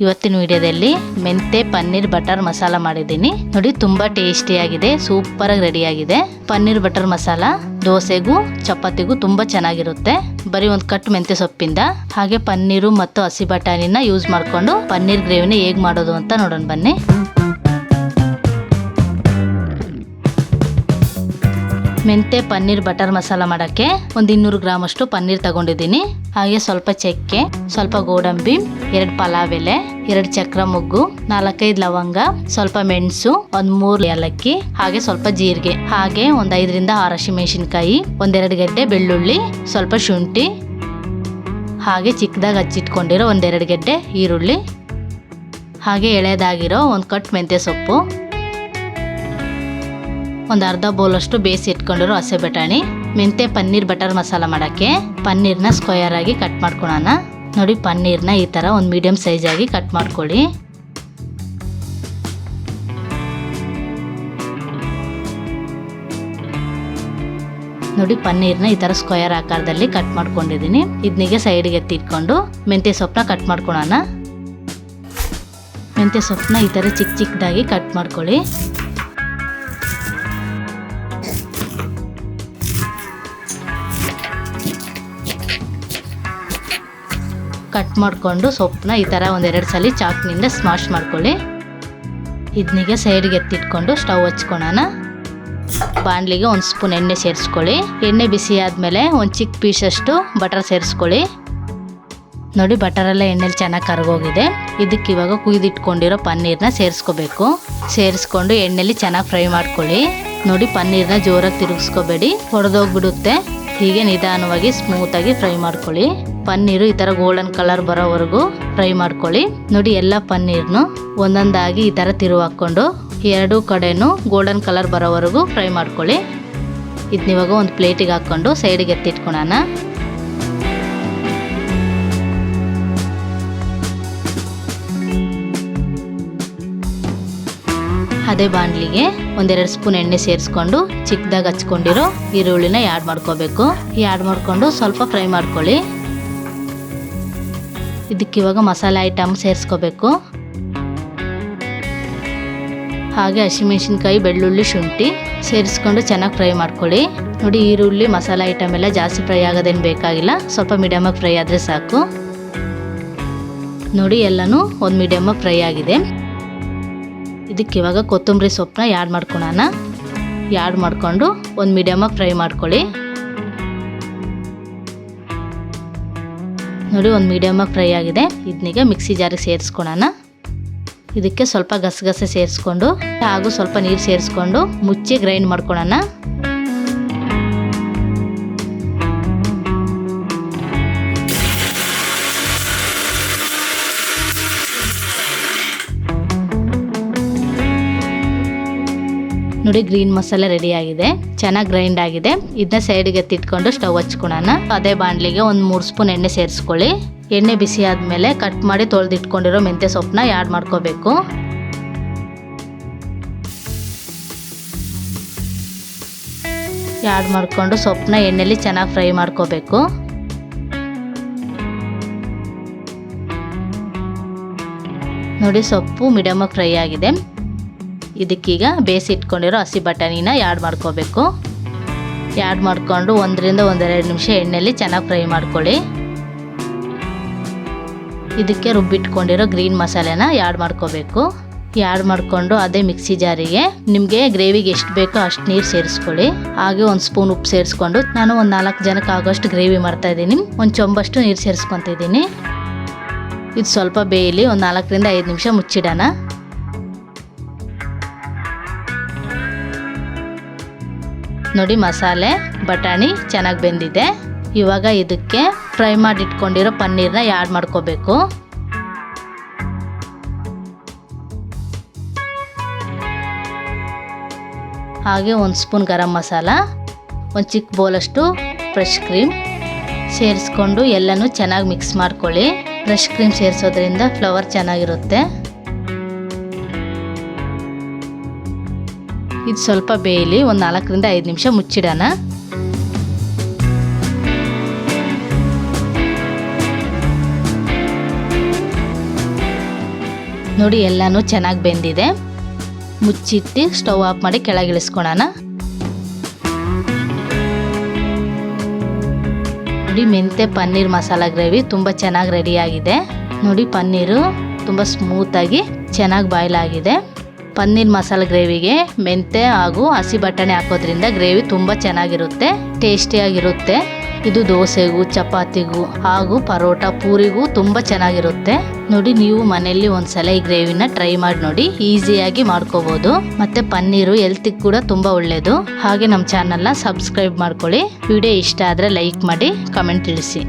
ಇವತ್ತಿನ ವಿಡಿಯೋದಲ್ಲಿ ಮೆಂತೆ ಪನ್ನೀರ್ ಬಟರ್ ಮಸಾಲ ಮಾಡಿದ್ದೀನಿ ನೋಡಿ. ತುಂಬಾ ಟೇಸ್ಟಿಯಾಗಿದೆ, ಸೂಪರ್ ಆಗಿ ರೆಡಿ ಆಗಿದೆ. ಪನ್ನೀರ್ ಬಟರ್ ಮಸಾಲ ದೋಸೆಗೂ ಚಪಾತಿಗೂ ತುಂಬಾ ಚೆನ್ನಾಗಿರುತ್ತೆ. ಬರೀ ಒಂದು ಕಟ್ ಮೆಂತೆ ಸೊಪ್ಪಿಂದ ಹಾಗೆ ಪನ್ನೀರು ಮತ್ತು ಹಸಿ ಬಟಾಣಿನ ಯೂಸ್ ಮಾಡಿಕೊಂಡು ಪನ್ನೀರ್ ಗ್ರೇವಿನ ಹೇಗೆ ಮಾಡೋದು ಅಂತ ನೋಡೋಣ ಬನ್ನಿ. ಮೆಂತೆ ಪನ್ನೀರ್ ಬಟರ್ ಮಸಾಲ ಮಾಡೋಕ್ಕೆ ಒಂದು 200 ಗ್ರಾಮ್ ಅಷ್ಟು ಪನ್ನೀರ್ ತಗೊಂಡಿದ್ದೀನಿ. ಹಾಗೆ ಸ್ವಲ್ಪ ಚಕ್ಕೆ, ಸ್ವಲ್ಪ ಗೋಡಂಬಿ, 2 ಪಲಾವ್ ಎಲೆ, 2 ಚಕ್ರ ಮೊಗ್ಗು, 4-5 ಲವಂಗ, ಸ್ವಲ್ಪ ಮೆಣಸು, 3 ಏಲಕ್ಕಿ, ಹಾಗೆ ಸ್ವಲ್ಪ ಜೀರಿಗೆ, ಹಾಗೆ ಒಂದು 5ರಿಂದ 6 ಹಸಿಮೆಣಸಿನಕಾಯಿ, 1-2 ಗೆಡ್ಡೆ ಬೆಳ್ಳುಳ್ಳಿ, ಸ್ವಲ್ಪ ಶುಂಠಿ, ಹಾಗೆ ಚಿಕ್ಕದಾಗಿ ಹಚ್ಚಿಟ್ಕೊಂಡಿರೋ 1-2 ಗೆಡ್ಡೆ ಈರುಳ್ಳಿ, ಹಾಗೆ ಎಳೆದಾಗಿರೋ ಒಂದು ಕಟ್ ಮೆಂತ್ಯ ಸೊಪ್ಪು, ಒಂದು ಅರ್ಧ ಬೌಲಷ್ಟು ಬೇಯಿಸಿ ಇಟ್ಕೊಂಡಿರೋ ಹಸೆ ಬಟಾಣಿ. ಮೆಂತೆ ಪನ್ನೀರ್ ಬಟರ್ ಮಸಾಲ ಮಾಡೋಕ್ಕೆ ಪನ್ನೀರ್ನ ಸ್ಕ್ವೇರ್ ಆಗಿ ಕಟ್ ಮಾಡ್ಕೊಳ್ಳೋಣ. ನೋಡಿ, ಪನ್ನೀರ್ನ ಈ ಥರ ಒಂದು ಮೀಡಿಯಮ್ ಸೈಜ್ ಆಗಿ ಕಟ್ ಮಾಡ್ಕೊಳ್ಳಿ. ನೋಡಿ, ಪನ್ನೀರ್ನ ಈ ಥರ ಸ್ಕ್ವೇರ್ ಆಕಾರದಲ್ಲಿ ಕಟ್ ಮಾಡ್ಕೊಂಡಿದ್ದೀನಿ. ಇದನ್ನಿಗೆ ಸೈಡ್ಗೆ ಎತ್ತಿಟ್ಕೊಂಡು ಮೆಂತ್ಯ ಸೊಪ್ಪನ್ನ ಕಟ್ ಮಾಡ್ಕೊಳ್ಳೋಣ. ಮೆಂತ್ಯ ಸೊಪ್ಪನ್ನ ಈ ಥರ ಚಿಕ್ಕ ಚಿಕ್ಕದಾಗಿ ಕಟ್ ಮಾಡ್ಕೊಳ್ಳಿ. ಕಟ್ ಮಾಡಿಕೊಂಡು ಸೊಪ್ಪನ್ನ ಈ ಥರ 1-2 ಸಲ ಚಾಕ್ನಿಂದ ಸ್ಮಾಶ್ ಮಾಡ್ಕೊಳ್ಳಿ. ಇದನ್ನಿಗೆ ಸೈಡ್ಗೆ ಎತ್ತಿಟ್ಕೊಂಡು ಸ್ಟವ್ ಹಚ್ಕೊಳ್ಳೋಣ. ಬಾಣಲಿಗೆ 1 ಸ್ಪೂನ್ ಎಣ್ಣೆ ಸೇರಿಸ್ಕೊಳ್ಳಿ. ಎಣ್ಣೆ ಬಿಸಿ ಆದಮೇಲೆ ಒಂದು ಚಿಕ್ಕ ಪೀಸಷ್ಟು ಬಟರ್ ಸೇರಿಸ್ಕೊಳ್ಳಿ. ನೋಡಿ, ಬಟರೆಲ್ಲ ಎಣ್ಣೆಲಿ ಚೆನ್ನಾಗಿ ಕರಗೋಗಿದೆ. ಇದಕ್ಕೆ ಇವಾಗ ಕುಯ್ದಿಟ್ಕೊಂಡಿರೋ ಪನ್ನೀರ್ನ ಸೇರಿಸ್ಕೋಬೇಕು. ಸೇರಿಸ್ಕೊಂಡು ಎಣ್ಣೆಲಿ ಚೆನ್ನಾಗಿ ಫ್ರೈ ಮಾಡ್ಕೊಳ್ಳಿ. ನೋಡಿ, ಪನ್ನೀರ್ನ ಜೋರಾಗಿ ತಿರುಗಿಸ್ಕೋಬೇಡಿ, ಹೊಡೆದೋಗ್ಬಿಡುತ್ತೆ. ಹೀಗೆ ನಿಧಾನವಾಗಿ ಸ್ಮೂತಾಗಿ ಫ್ರೈ ಮಾಡ್ಕೊಳ್ಳಿ. ಪನ್ನೀರು ಈ ಥರ ಗೋಲ್ಡನ್ ಕಲರ್ ಬರೋವರೆಗೂ ಫ್ರೈ ಮಾಡ್ಕೊಳ್ಳಿ. ನೋಡಿ, ಎಲ್ಲ ಪನ್ನೀರ್ನು ಒಂದೊಂದಾಗಿ ಈ ಥರ ತಿರುವು ಹಾಕ್ಕೊಂಡು 2 ಕಡೆನೂ ಗೋಲ್ಡನ್ ಕಲರ್ ಬರೋವರೆಗೂ ಫ್ರೈ ಮಾಡ್ಕೊಳ್ಳಿ. ಇದನ್ನಿವಾಗ ಒಂದು ಪ್ಲೇಟಿಗೆ ಹಾಕ್ಕೊಂಡು ಸೈಡಿಗೆ ಎತ್ತಿಟ್ಕೊಳ್ಳೋಣ. ಅದೇ ಬಾಣಲಿಗೆ 1-2 ಸ್ಪೂನ್ ಎಣ್ಣೆ ಸೇರಿಸ್ಕೊಂಡು ಚಿಕ್ಕದಾಗಿ ಹಚ್ಕೊಂಡಿರೋ ಈರುಳ್ಳಿನ ಆ್ಯಡ್ ಮಾಡ್ಕೋಬೇಕು. ಆ್ಯಡ್ ಮಾಡಿಕೊಂಡು ಸ್ವಲ್ಪ ಫ್ರೈ ಮಾಡ್ಕೊಳ್ಳಿ. ಇದಕ್ಕಿವಾಗ ಮಸಾಲೆ ಐಟಮ್ ಸೇರಿಸ್ಕೋಬೇಕು. ಹಾಗೆ ಹಸಿಮೆಣಸಿನ್ಕಾಯಿ, ಬೆಳ್ಳುಳ್ಳಿ, ಶುಂಠಿ ಸೇರಿಸ್ಕೊಂಡು ಚೆನ್ನಾಗಿ ಫ್ರೈ ಮಾಡ್ಕೊಳ್ಳಿ. ನೋಡಿ, ಈರುಳ್ಳಿ ಮಸಾಲೆ ಐಟಮ್ ಎಲ್ಲ ಜಾಸ್ತಿ ಫ್ರೈ ಆಗೋದೇನು ಬೇಕಾಗಿಲ್ಲ, ಸ್ವಲ್ಪ ಮೀಡಿಯಮಾಗಿ ಫ್ರೈ ಆದರೆ ಸಾಕು. ನೋಡಿ, ಎಲ್ಲನೂ ಒಂದು ಮೀಡಿಯಮಾಗಿ ಫ್ರೈ ಆಗಿದೆ. ಇದಕ್ಕಿವಾಗ ಕೊತ್ತಂಬರಿ ಸೊಪ್ಪನ್ನ ಆ್ಯಡ್ ಮಾಡ್ಕೊಳ್ಳೋಣ. ಆ್ಯಡ್ ಮಾಡಿಕೊಂಡು ಒಂದು ಮೀಡಿಯಮಾಗಿ ಫ್ರೈ ಮಾಡ್ಕೊಳ್ಳಿ. ನೋಡಿ, ಒಂದು ಮೀಡಿಯಮಾಗಿ ಫ್ರೈ ಆಗಿದೆ. ಇದನ್ನೀಗ ಮಿಕ್ಸಿ ಜಾರಿಗೆ ಸೇರಿಸ್ಕೊಳ್ಳೋಣ. ಇದಕ್ಕೆ ಸ್ವಲ್ಪ ಗಸಗಸೆ ಸೇರಿಸ್ಕೊಂಡು ಹಾಗೂ ಸ್ವಲ್ಪ ನೀರು ಸೇರಿಸ್ಕೊಂಡು ಮುಚ್ಚಿ ಗ್ರೈಂಡ್ ಮಾಡ್ಕೊಳ್ಳೋಣ. ನೋಡಿ, ಗ್ರೀನ್ ಮಸಾಲೆ ರೆಡಿ ಆಗಿದೆ, ಚೆನ್ನಾಗಿ ಗ್ರೈಂಡ್ ಆಗಿದೆ. ಇದನ್ನ ಸೈಡ್ಗೆ ಎತ್ತಿಟ್ಕೊಂಡು ಸ್ಟವ್ ಹಚ್ಕೊಳ್ಳೋಣ. ಅದೇ ಬಾಣಲಿಗೆ ಒಂದು 3 ಸ್ಪೂನ್ ಎಣ್ಣೆ ಸೇರಿಸ್ಕೊಳ್ಳಿ. ಎಣ್ಣೆ ಬಿಸಿ ಆದಮೇಲೆ ಕಟ್ ಮಾಡಿ ತೊಳೆದಿಟ್ಕೊಂಡಿರೋ ಮೆಂತ್ಯ ಸೊಪ್ಪನ್ನ ಆ್ಯಡ್ ಮಾಡ್ಕೋಬೇಕು. ಆ್ಯಡ್ ಮಾಡಿಕೊಂಡು ಸೊಪ್ಪನ್ನ ಎಣ್ಣೆಲಿ ಚೆನ್ನಾಗಿ ಫ್ರೈ ಮಾಡ್ಕೋಬೇಕು. ನೋಡಿ, ಸೊಪ್ಪು ಮೀಡಿಯಮಾಗಿ ಫ್ರೈ ಆಗಿದೆ. ಇದಕ್ಕೀಗ ಬೇಯಿಸಿ ಇಟ್ಕೊಂಡಿರೋ ಹಸಿ ಬಟಾಣಿನ ಆ್ಯಡ್ ಮಾಡ್ಕೋಬೇಕು. ಆ್ಯಡ್ ಮಾಡಿಕೊಂಡು 1ರಿಂದ 1-2 ನಿಮಿಷ ಎಣ್ಣೆಲಿ ಚೆನ್ನಾಗಿ ಫ್ರೈ ಮಾಡ್ಕೊಳ್ಳಿ. ಇದಕ್ಕೆ ರುಬ್ಬಿಟ್ಕೊಂಡಿರೋ ಗ್ರೀನ್ ಮಸಾಲೆನ ಆ್ಯಡ್ ಮಾಡ್ಕೋಬೇಕು. ಆ್ಯಡ್ ಮಾಡಿಕೊಂಡು ಅದೇ ಮಿಕ್ಸಿ ಜಾರಿಗೆ ನಿಮಗೆ ಗ್ರೇವಿಗೆ ಎಷ್ಟು ಬೇಕೋ ಅಷ್ಟು ನೀರು ಸೇರಿಸ್ಕೊಳ್ಳಿ. ಹಾಗೆ 1 ಸ್ಪೂನ್ ಉಪ್ಪು ಸೇರಿಸ್ಕೊಂಡು ನಾನು ಒಂದು 4 ಜನಕ್ಕೆ ಆಗೋಷ್ಟು ಗ್ರೇವಿ ಮಾಡ್ತಾಯಿದ್ದೀನಿ. ಒಂದು ಚೊಂಬಷ್ಟು ನೀರು ಸೇರಿಸ್ಕೊತಿದ್ದೀನಿ. ಇದು ಸ್ವಲ್ಪ ಬೇಯಲಿ, ಒಂದು 4ರಿಂದ 5 ನಿಮಿಷ ಮುಚ್ಚಿಡೋಣ. ನೋಡಿ, ಮಸಾಲೆ ಬಟಾಣಿ ಚೆನ್ನಾಗಿ ಬೆಂದಿದೆ. ಇವಾಗ ಇದಕ್ಕೆ ಫ್ರೈ ಮಾಡಿ ಇಟ್ಕೊಂಡಿರೋ ಪನ್ನೀರ್ನ ಆ್ಯಡ್ ಮಾಡ್ಕೋಬೇಕು. ಹಾಗೆ 1 ಸ್ಪೂನ್ ಗರಂ ಮಸಾಲ, ಒಂದು ಚಿಕ್ಕ ಬೌಲಷ್ಟು ಫ್ರೆಶ್ ಕ್ರೀಮ್ ಸೇರಿಸ್ಕೊಂಡು ಎಲ್ಲನೂ ಚೆನ್ನಾಗಿ ಮಿಕ್ಸ್ ಮಾಡ್ಕೊಳ್ಳಿ. ಫ್ರೆಶ್ ಕ್ರೀಮ್ ಸೇರಿಸೋದ್ರಿಂದ ಫ್ಲೇವರ್ ಚೆನ್ನಾಗಿರುತ್ತೆ. ಇದು ಸ್ವಲ್ಪ ಬೇಯಲಿ, ಒಂದು 4ರಿಂದ 5 ನಿಮಿಷ ಮುಚ್ಚಿಡೋಣ. ನೋಡಿ ಎಲ್ಲನೂ ಚೆನ್ನಾಗಿ ಬೆಂದಿದೆ. ಮುಚ್ಚಿಟ್ಟು ಸ್ಟವ್ ಆಫ್ ಮಾಡಿ ಕೆಳಗಿಳಿಸ್ಕೊಳ್ಳೋಣ. ನೋಡಿ ಮೆಂತೆ ಪನ್ನೀರ್ ಮಸಾಲ ಗ್ರೇವಿ ತುಂಬ ಚೆನ್ನಾಗಿ ರೆಡಿಯಾಗಿದೆ. ನೋಡಿ ಪನ್ನೀರು ತುಂಬ ಸ್ಮೂತಾಗಿ ಚೆನ್ನಾಗಿ ಬಾಯ್ಲ್ ಆಗಿದೆ. ಪನ್ನೀರ್ ಮಸಾಲ ಗ್ರೇವಿಗೆ ಮೆಂತೆ ಹಾಗೂ ಹಸಿ ಬಟಾಣಿ ಹಾಕೋದ್ರಿಂದ ಗ್ರೇವಿ ತುಂಬ ಚೆನ್ನಾಗಿರುತ್ತೆ, ಟೇಸ್ಟಿಯಾಗಿರುತ್ತೆ. ಇದು ದೋಸೆಗೂ ಚಪಾತಿಗೂ ಹಾಗೂ ಪರೋಟ ಪೂರಿಗೂ ತುಂಬ ಚೆನ್ನಾಗಿರುತ್ತೆ. ನೋಡಿ ನೀವು ಮನೆಯಲ್ಲಿ ಒಂದ್ಸಲ ಈ ಗ್ರೇವಿನ ಟ್ರೈ ಮಾಡಿ ನೋಡಿ, ಈಸಿಯಾಗಿ ಮಾಡ್ಕೋಬಹುದು. ಮತ್ತೆ ಪನ್ನೀರು ಹೆಲ್ತಿಗೆ ಕೂಡ ತುಂಬ ಒಳ್ಳೆಯದು. ಹಾಗೆ ನಮ್ಮ ಚಾನಲ್ನ ಸಬ್ಸ್ಕ್ರೈಬ್ ಮಾಡ್ಕೊಳ್ಳಿ. ವಿಡಿಯೋ ಇಷ್ಟ ಆದರೆ ಲೈಕ್ ಮಾಡಿ, ಕಮೆಂಟ್ ತಿಳಿಸಿ.